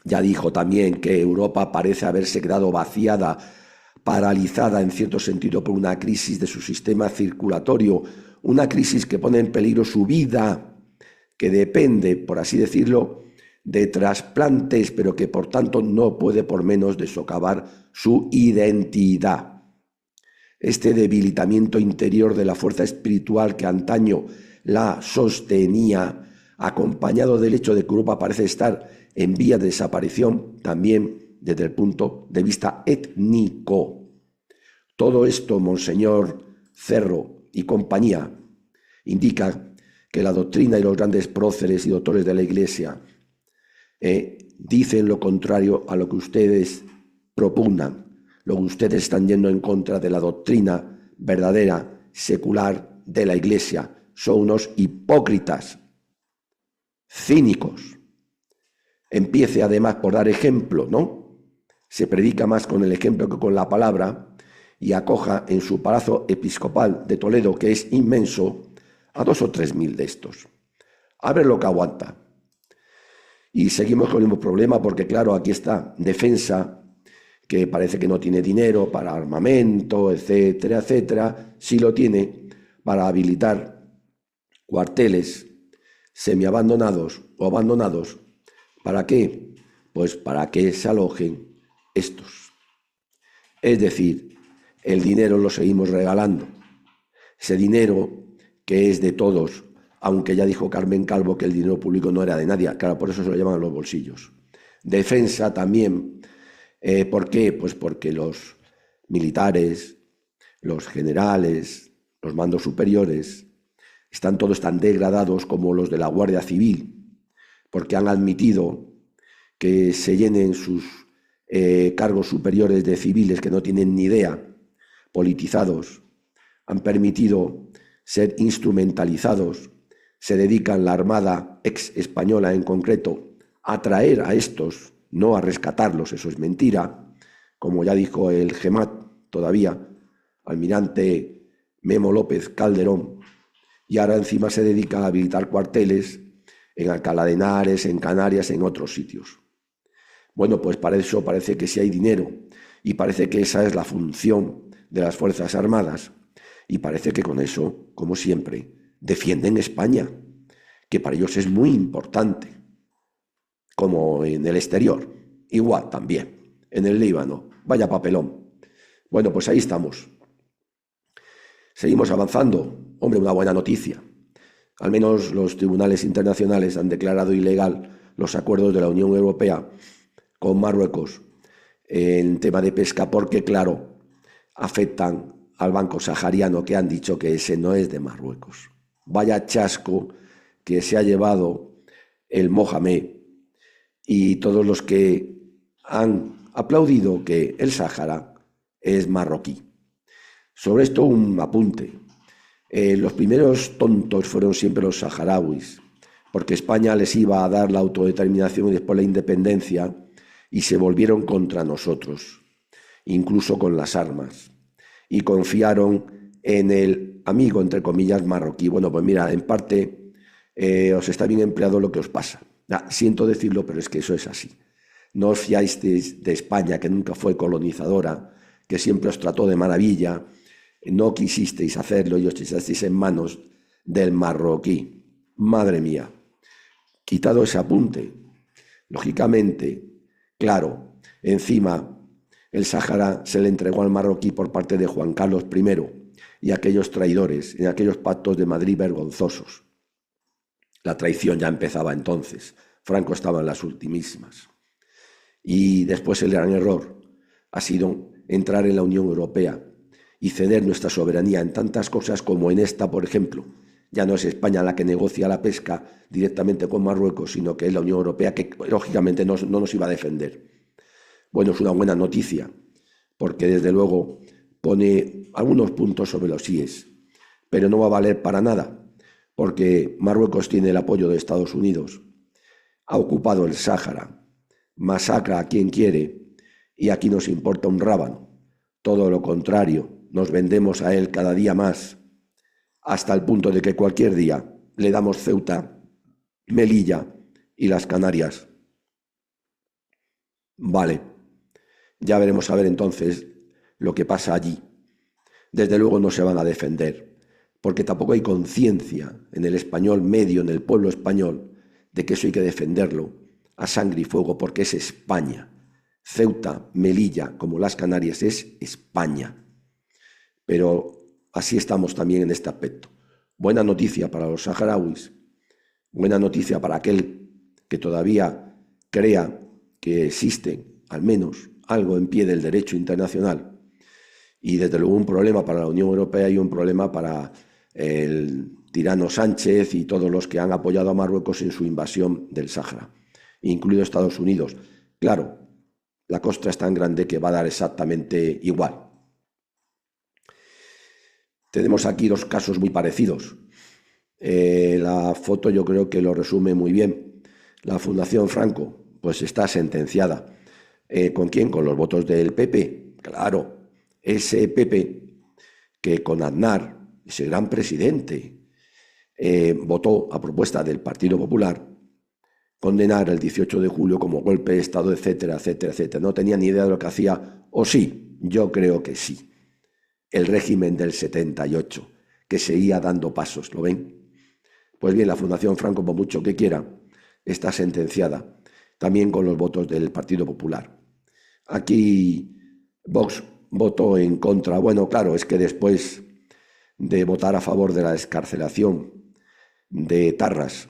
ya dijo también que Europa parece haberse quedado vaciada, paralizada en cierto sentido por una crisis de su sistema circulatorio, una crisis que pone en peligro su vida, que depende, por así decirlo, de trasplantes, pero que por tanto no puede por menos de socavar su identidad. Este debilitamiento interior de la fuerza espiritual que antaño la sostenía, acompañado del hecho de que Europa parece estar en vía de desaparición, también desde el punto de vista étnico. Todo esto, Monseñor Cerro y compañía, indica que la doctrina y los grandes próceres y doctores de la Iglesia dicen lo contrario a lo que ustedes propugnan, lo que ustedes están yendo en contra de la doctrina verdadera, secular de la Iglesia. Son unos hipócritas, cínicos. Empiece además por dar ejemplo, ¿no? Se predica más con el ejemplo que con la palabra, y acoja en su palacio episcopal de Toledo, que es inmenso, a 2 o 3 mil de estos. A ver lo que aguanta. Y seguimos con el mismo problema porque, claro, aquí está Defensa, que parece que no tiene dinero para armamento, etcétera, etcétera. Sí lo tiene para habilitar cuarteles semiabandonados o abandonados. ¿Para qué? Pues para que se alojen estos. Es decir, el dinero lo seguimos regalando. Ese dinero que es de todos, aunque ya dijo Carmen Calvo que el dinero público no era de nadie. Claro, por eso se lo llaman los bolsillos. Defensa también. ¿Por qué? Pues porque los militares, los generales, los mandos superiores, están todos tan degradados como los de la Guardia Civil, porque han admitido que se llenen sus cargos superiores de civiles que no tienen ni idea, politizados, han permitido ser instrumentalizados, se dedican la Armada ex española en concreto a traer a estos, no a rescatarlos, eso es mentira, como ya dijo el GEMAT todavía, almirante Memo López Calderón, y ahora encima se dedica a habilitar cuarteles en Alcalá de Henares, en Canarias, en otros sitios. Bueno, pues para eso parece que sí hay dinero y parece que esa es la función de las Fuerzas Armadas y parece que con eso, como siempre, defienden España, que para ellos es muy importante, como en el exterior, igual también, en el Líbano, vaya papelón. Bueno, pues ahí estamos. Seguimos avanzando. Hombre, una buena noticia. Al menos los tribunales internacionales han declarado ilegal los acuerdos de la Unión Europea con Marruecos en tema de pesca porque, claro, afectan al Banco Sahariano, que han dicho que ese no es de Marruecos. Vaya chasco que se ha llevado el Mohamed y todos los que han aplaudido que el Sáhara es marroquí. Sobre esto un apunte. Los primeros tontos fueron siempre los saharauis, porque España les iba a dar la autodeterminación y después la independencia y se volvieron contra nosotros, incluso con las armas, y confiaron en el amigo, entre comillas, marroquí. Bueno, pues mira, en parte os está bien empleado lo que os pasa. Siento decirlo, pero es que eso es así. No os fiáis de España, que nunca fue colonizadora, que siempre os trató de maravilla. No quisisteis hacerlo y os echasteis en manos del marroquí. Madre mía, quitado ese apunte, lógicamente, claro, encima el Sáhara se le entregó al marroquí por parte de Juan Carlos I y aquellos traidores en aquellos pactos de Madrid vergonzosos. La traición ya empezaba entonces, Franco estaba en las ultimísimas. Y después el gran error ha sido entrar en la Unión Europea y ceder nuestra soberanía en tantas cosas como en esta, por ejemplo. Ya no es España la que negocia la pesca directamente con Marruecos, sino que es la Unión Europea que, lógicamente, no nos iba a defender. Bueno, es una buena noticia, porque desde luego pone algunos puntos sobre los síes, pero no va a valer para nada, porque Marruecos tiene el apoyo de Estados Unidos, ha ocupado el Sáhara, masacra a quien quiere y aquí nos importa un rábano. Todo lo contrario, nos vendemos a él cada día más, hasta el punto de que cualquier día le damos Ceuta, Melilla y las Canarias. Vale, ya veremos a ver entonces lo que pasa allí. Desde luego no se van a defender, porque tampoco hay conciencia en el español medio, en el pueblo español, de que eso hay que defenderlo a sangre y fuego, porque es España. Ceuta, Melilla, como las Canarias, es España. Pero así estamos también en este aspecto. Buena noticia para los saharauis, buena noticia para aquel que todavía crea que existe al menos algo en pie del derecho internacional, y desde luego un problema para la Unión Europea y un problema para el tirano Sánchez y todos los que han apoyado a Marruecos en su invasión del Sáhara, incluido Estados Unidos. Claro, la costra es tan grande que va a dar exactamente igual. Tenemos aquí dos casos muy parecidos. La foto yo creo que lo resume muy bien. La Fundación Franco, pues está sentenciada. ¿Con quién? Con los votos del PP. Claro, ese PP que con Aznar, ese gran presidente, votó a propuesta del Partido Popular condenar el 18 de julio como golpe de Estado, etcétera, etcétera, etcétera. No tenía ni idea de lo que hacía, o sí, yo creo que sí. El régimen del 78, que seguía dando pasos, ¿lo ven? Pues bien, la Fundación Franco, por mucho que quiera, está sentenciada, también con los votos del Partido Popular. Aquí Vox votó en contra. Bueno, claro, es que después de votar a favor de la excarcelación de Tarras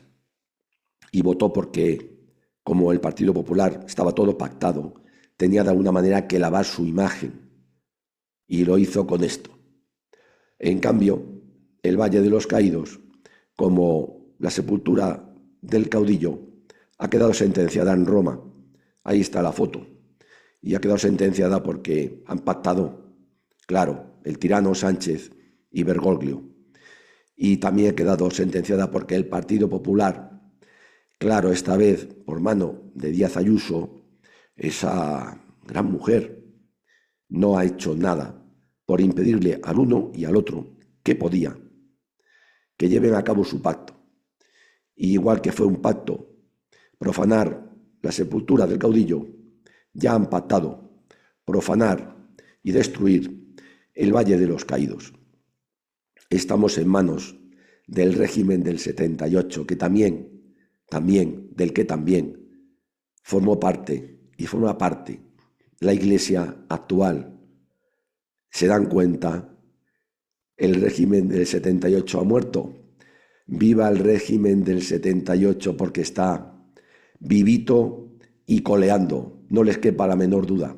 y votó porque, como el Partido Popular estaba todo pactado, tenía de alguna manera que lavar su imagen y lo hizo con esto. En cambio, el Valle de los Caídos, como la sepultura del caudillo, ha quedado sentenciada en Roma. Ahí está la foto. Y ha quedado sentenciada porque han pactado, claro, el tirano Sánchez y Bergoglio. Y también ha quedado sentenciada porque el Partido Popular, claro, esta vez por mano de Díaz Ayuso, esa gran mujer, no ha hecho nada por impedirle al uno y al otro, que podía, que lleven a cabo su pacto. Y igual que fue un pacto profanar la sepultura del caudillo, ya han pactado profanar y destruir el Valle de los Caídos. Estamos en manos del régimen del 78, que también formó parte y forma parte la Iglesia actual. ¿Se dan cuenta? El régimen del 78 ha muerto. Viva el régimen del 78 porque está vivito y coleando, no les quepa la menor duda.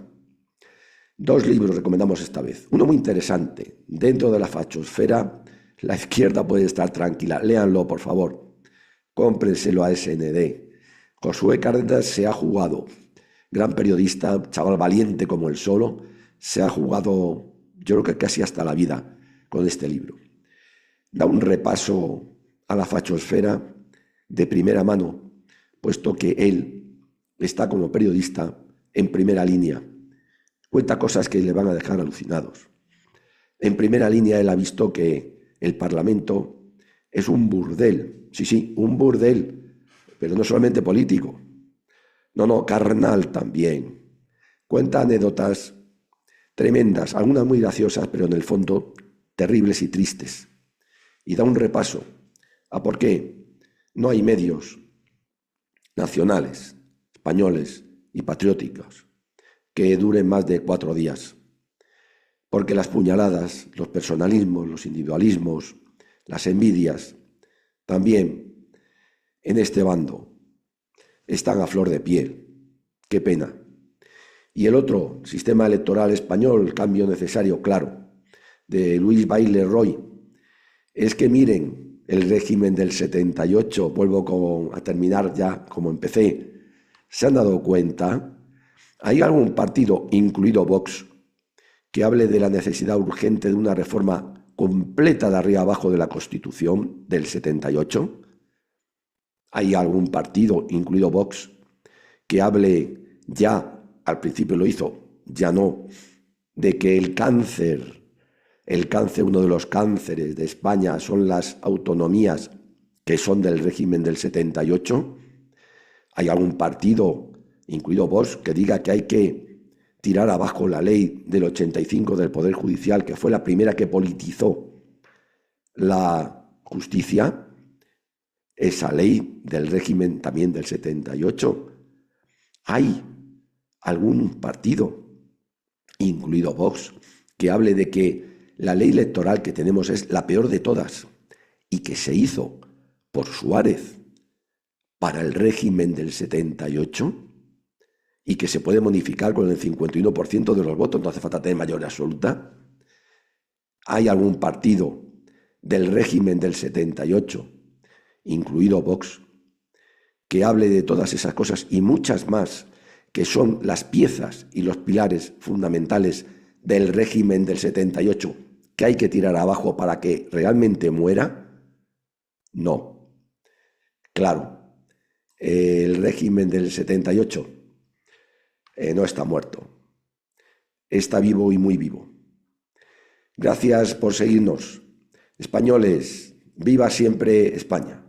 2 libros recomendamos esta vez. Uno muy interesante. Dentro de la fachosfera, la izquierda puede estar tranquila. Léanlo, por favor. Cómprenselo a SND. Josué Cárdenas se ha jugado. Gran periodista, chaval valiente como el solo. Se ha jugado, yo creo que casi hasta la vida con este libro. Da un repaso a la fachosfera de primera mano, puesto que él está como periodista en primera línea. Cuenta cosas que le van a dejar alucinados. En primera línea él ha visto que el Parlamento es un burdel. Sí, un burdel, pero no solamente político. No, carnal también. Cuenta anécdotas tremendas, algunas muy graciosas, pero en el fondo terribles y tristes. Y da un repaso a por qué no hay medios nacionales, españoles y patrióticos que duren más de 4 días. Porque las puñaladas, los personalismos, los individualismos, las envidias, también en este bando están a flor de piel. Qué pena. Y el otro sistema electoral español, el cambio necesario, claro, de Luis Baile Roy, es que miren el régimen del 78, vuelvo a terminar ya como empecé. ¿Se han dado cuenta? ¿Hay algún partido, incluido Vox, que hable de la necesidad urgente de una reforma completa de arriba abajo de la Constitución del 78? ¿Hay algún partido, incluido Vox, que hable ya, al principio lo hizo, ya no, de que el cáncer, uno de los cánceres de España son las autonomías que son del régimen del 78? ¿Hay algún partido, incluido Vox, que diga que hay que tirar abajo la ley del 85 del Poder Judicial, que fue la primera que politizó la justicia? Esa ley del régimen también del 78. ¿Hay algún partido, incluido Vox, que hable de que la ley electoral que tenemos es la peor de todas y que se hizo por Suárez para el régimen del 78 y que se puede modificar con el 51% de los votos, no hace falta tener mayoría absoluta? ¿Hay algún partido del régimen del 78, incluido Vox, que hable de todas esas cosas y muchas más que son las piezas y los pilares fundamentales del régimen del 78 que hay que tirar abajo para que realmente muera? No. Claro, el régimen del 78 no está muerto, está vivo y muy vivo. Gracias por seguirnos. Españoles, viva siempre España.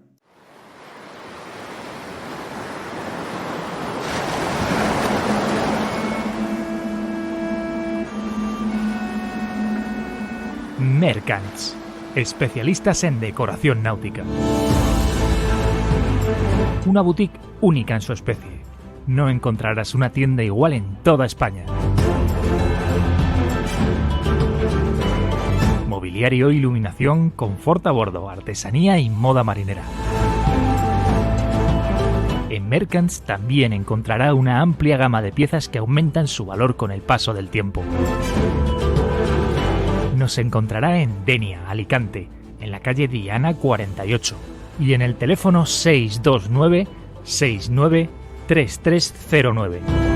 Mercants, especialistas en decoración náutica. Una boutique única en su especie. No encontrarás una tienda igual en toda España. mobiliario, iluminación, confort a bordo, artesanía y moda marinera. En Mercants también encontrará una amplia gama de piezas que aumentan su valor con el paso del tiempo. Nos encontrará en Denia, Alicante, en la calle Diana 48 y en el teléfono 629 69 3309.